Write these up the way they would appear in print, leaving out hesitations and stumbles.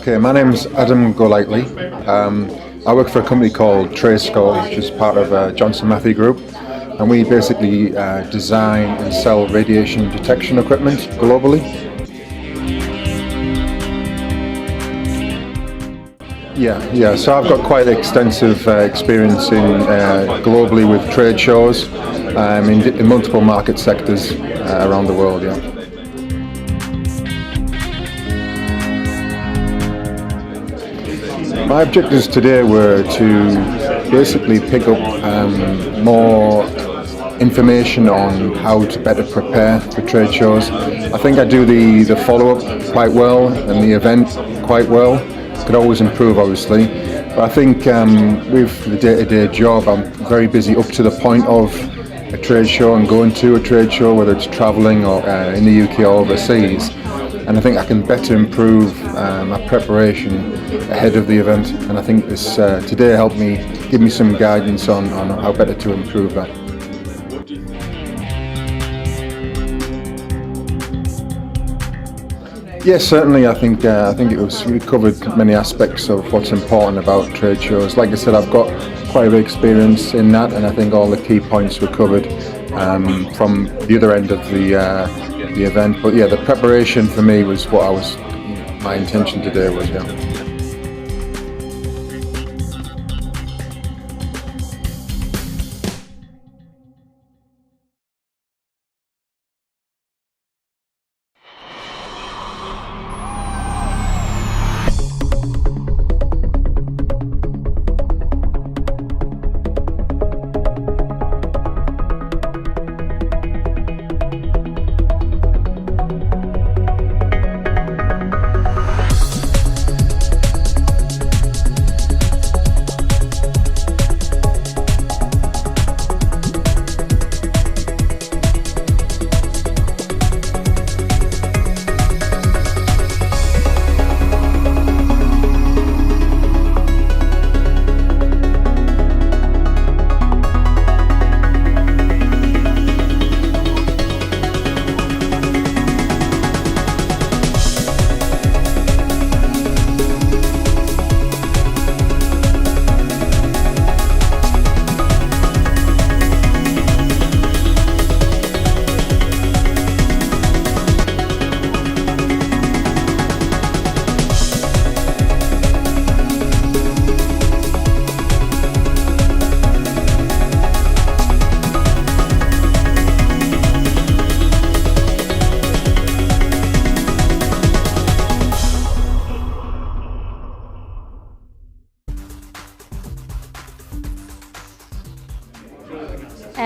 Okay, my name's Adam Golightly. I work for a company called ProExTra, which is part of Johnson Matthey Group, and we basically design and sell radiation detection equipment globally. Yeah. So I've got quite extensive experience globally with trade shows in multiple market sectors around the world. Yeah. My objectives today were to basically pick up more information on how to better prepare for trade shows. I think I do the follow-up quite well and the event quite well. Could always improve, obviously, but I think with the day-to-day job, I'm very busy up to the point of a trade show and going to a trade show, whether it's travelling or in the UK or overseas. And I think I can better improve my preparation ahead of the event. And I think this today helped me, give me some guidance on how better to improve that. Yes, certainly. I think we covered many aspects of what's important about trade shows. Like I said, I've got quite a bit of experience in that, and I think all the key points were covered from the other end of the event. But yeah, the preparation for me was my intention today was. Yeah.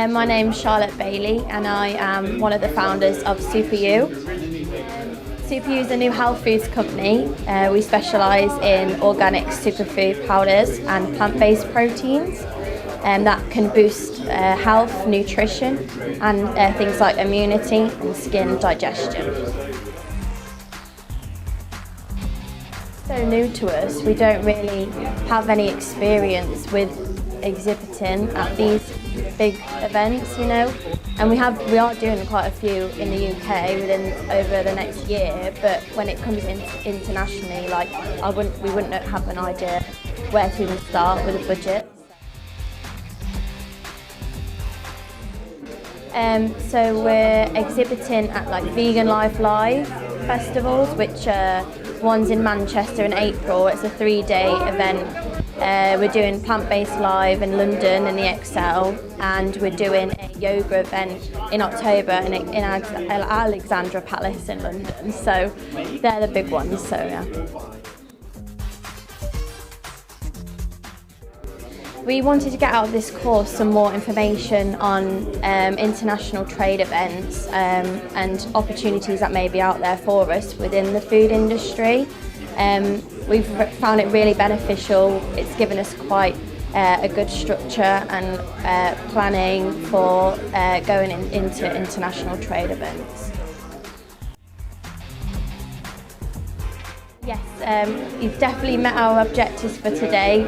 My name's Charlotte Bailey and I am one of the founders of SuperU. SuperU is a new health foods company. We specialise in organic superfood powders and plant-based proteins that can boost health, nutrition and things like immunity and skin digestion. So new to us, we don't really have any experience with exhibiting at these big events, and we are doing quite a few in the UK over the next year, but when it comes in internationally, we wouldn't have an idea where to even start with a budget. So we're exhibiting at Vegan Life Live festivals, which one's in Manchester in April. It's a 3-day event. We're doing Plant-Based Live in London in the Excel, and we're doing a yoga event in October in Alexandra Palace in London. So they're the big ones. So yeah. We wanted to get out of this course some more information on international trade events and opportunities that may be out there for us within the food industry. We've found it really beneficial. It's given us quite a good structure and planning for going into international trade events. Yes, you've definitely met our objectives for today.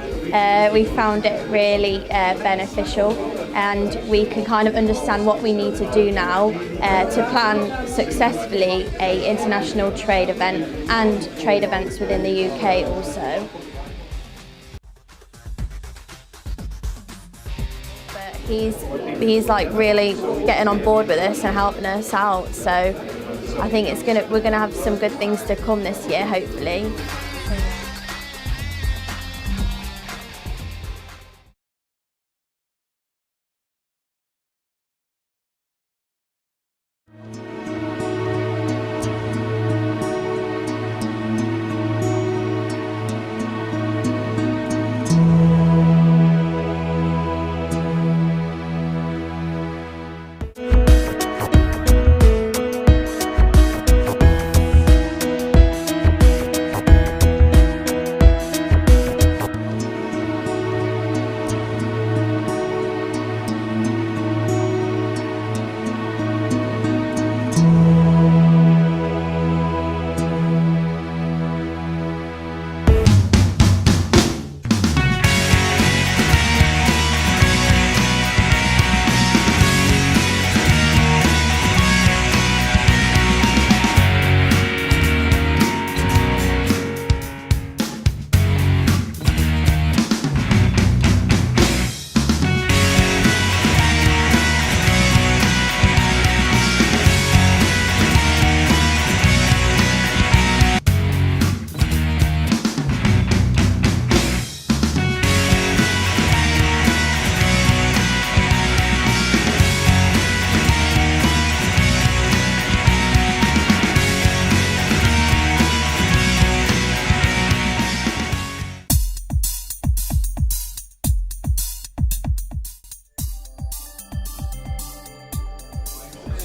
We found it really beneficial. and we can kind of understand what we need to do now to plan successfully a international trade event and trade events within the UK also. But he's like really getting on board with us and helping us out, so I think we're gonna have some good things to come this year, hopefully.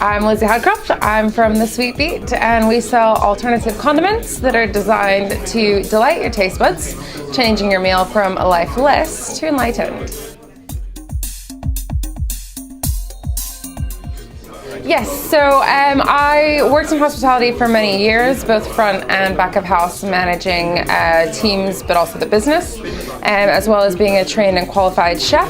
I'm Lizzie Hadcroft. I'm from the Sweet Beet, and we sell alternative condiments that are designed to delight your taste buds, changing your meal from lifeless to enlightened. Yes, so I worked in hospitality for many years, both front and back of house, managing teams, but also the business, as well as being a trained and qualified chef.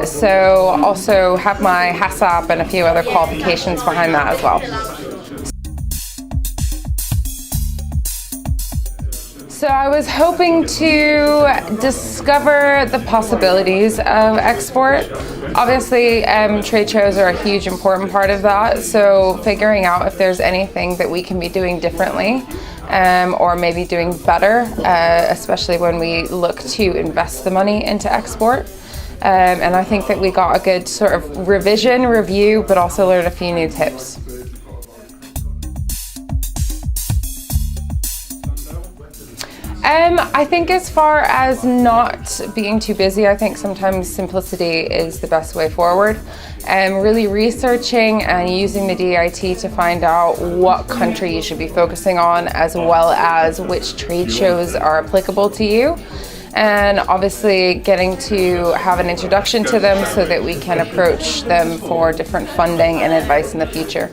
So also have my HACCP and a few other qualifications behind that as well. So I was hoping to discover the possibilities of export. Obviously, trade shows are a huge important part of that, so figuring out if there's anything that we can be doing differently or maybe doing better, especially when we look to invest the money into export. And I think that we got a good sort of revision, review, but also learned a few new tips. I think as far as not being too busy, I think sometimes simplicity is the best way forward. Really researching and using the DIT to find out what country you should be focusing on, as well as which trade shows are applicable to you. And obviously getting to have an introduction to them so that we can approach them for different funding and advice in the future.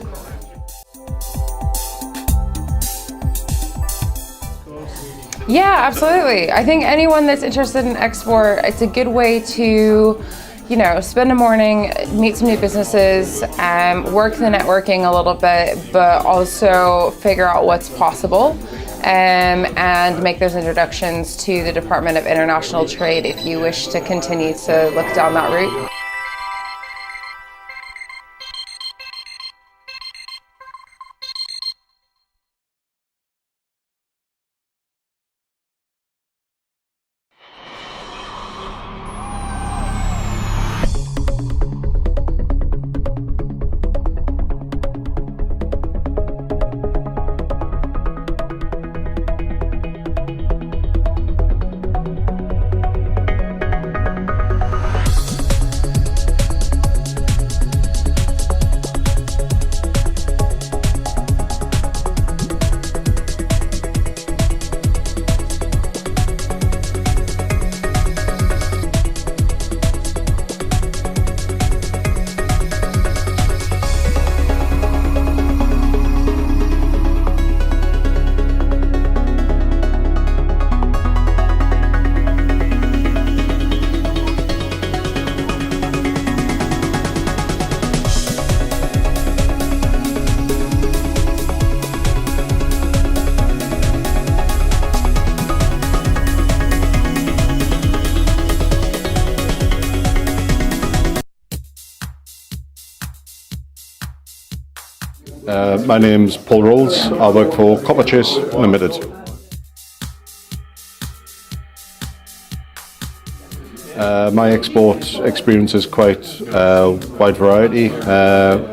Yeah, absolutely. I think anyone that's interested in export, it's a good way to, spend a morning, meet some new businesses, work the networking a little bit, but also figure out what's possible. And make those introductions to the Department of International Trade if you wish to continue to look down that route. My name's Paul Rolls. I work for Copper Chase Limited. My export experience is quite wide variety.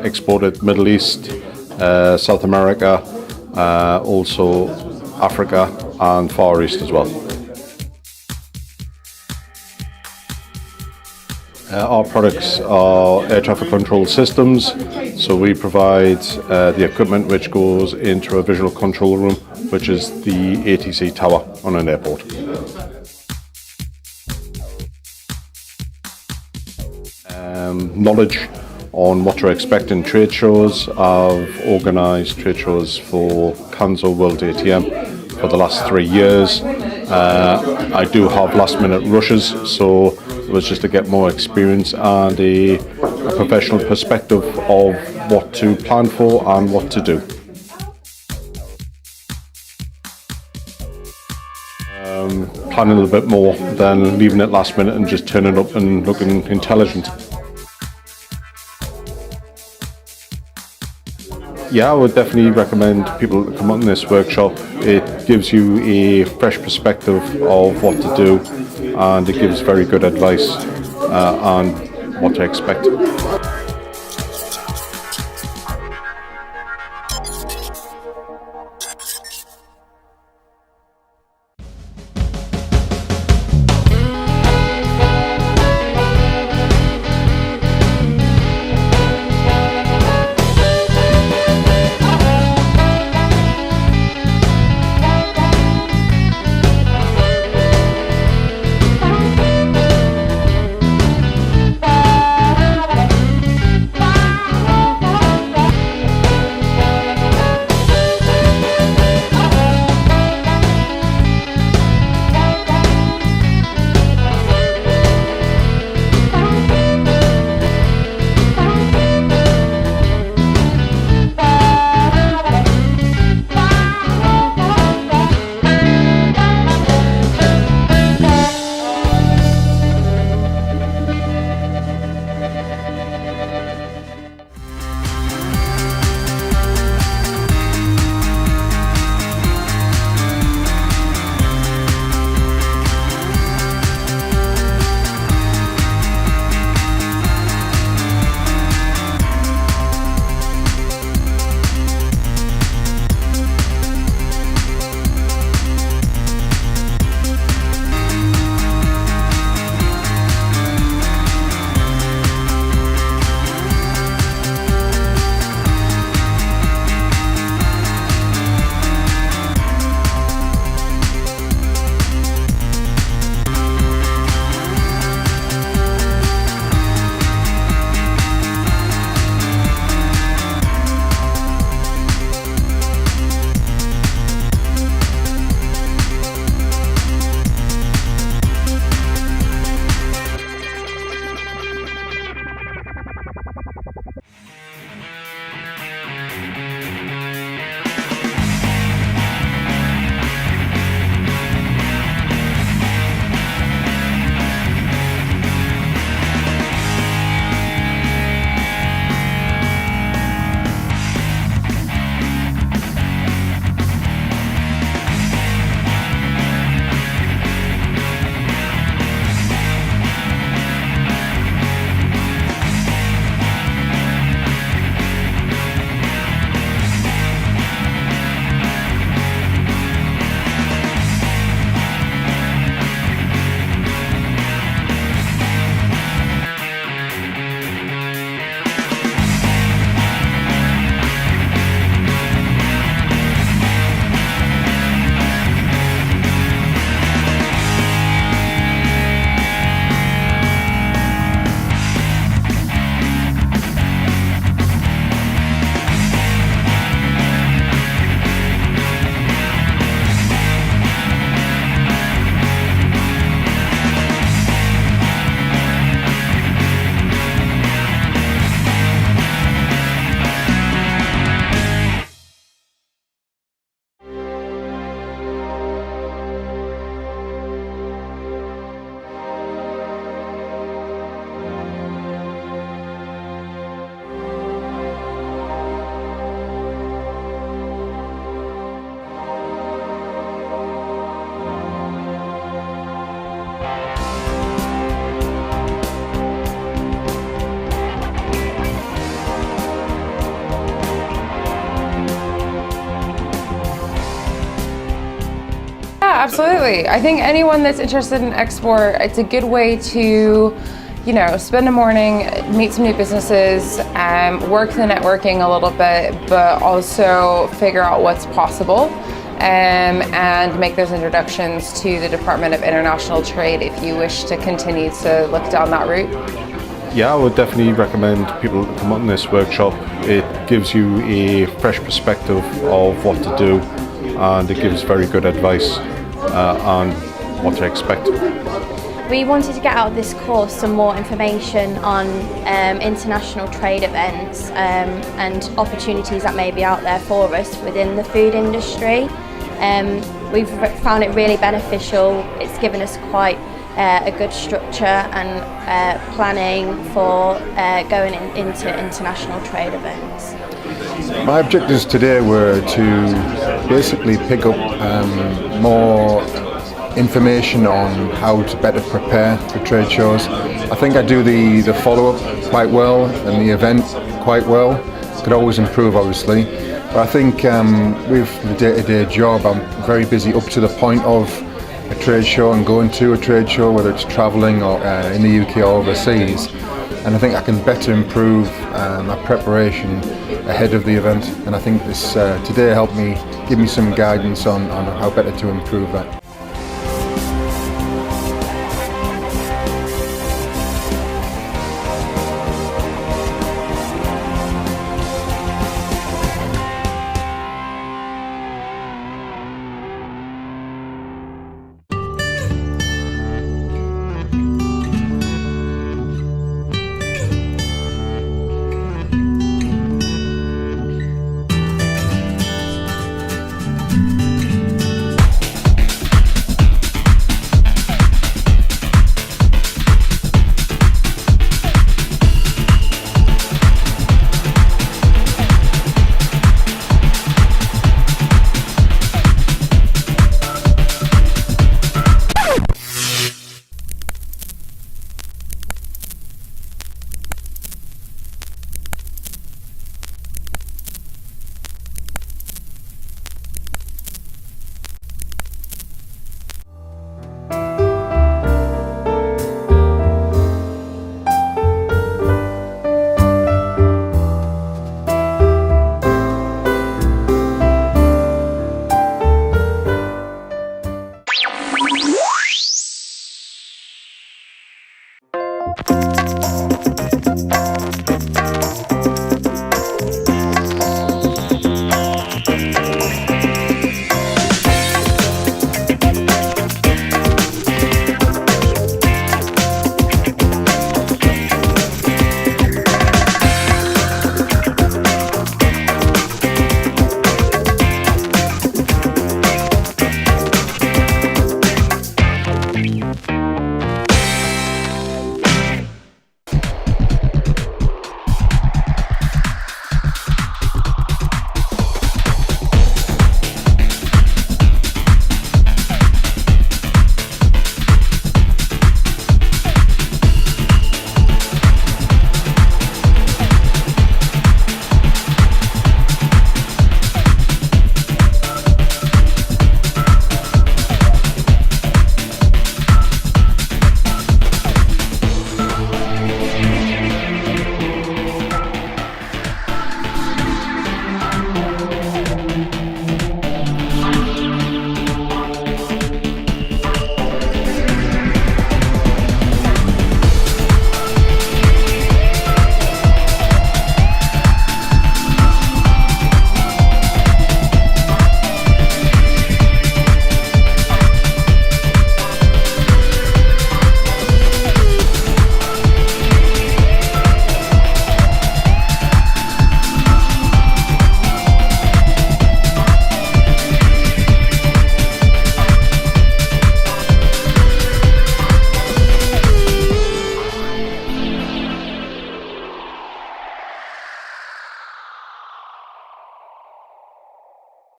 Exported Middle East, South America, also Africa and Far East as well. Our products are air traffic control systems, so we provide the equipment which goes into a visual control room, which is the ATC tower on an airport. Knowledge on what to expect in trade shows. I've organised trade shows for Canzo World ATM for the last 3 years. I do have last minute rushes, so it was just to get more experience and a professional perspective of what to plan for and what to do. Planning a little bit more than leaving it last minute and just turning up and looking intelligent. Yeah, I would definitely recommend people to come on this workshop. It gives you a fresh perspective of what to do, and it gives very good advice on what to expect. Absolutely. I think anyone that's interested in export, it's a good way to, spend a morning, meet some new businesses, work the networking a little bit, but also figure out what's possible. And make those introductions to the Department of International Trade if you wish to continue to look down that route. Yeah, I would definitely recommend people to come on this workshop. It gives you a fresh perspective of what to do, and it gives very good advice on what to expect. We wanted to get out of this course some more information on international trade events and opportunities that may be out there for us within the food industry. We've found it really beneficial. It's given us quite a good structure and planning for going into international trade events. My objectives today were to basically pick up more information on how to better prepare for trade shows. I think I do the follow-up quite well and the event quite well. Could always improve, obviously. But I think with the day-to-day job, I'm very busy up to the point of a trade show and going to a trade show, whether it's travelling or in the UK or overseas. And I think I can better improve my preparation ahead of the event. And I think this today helped me, give me some guidance on how better to improve that.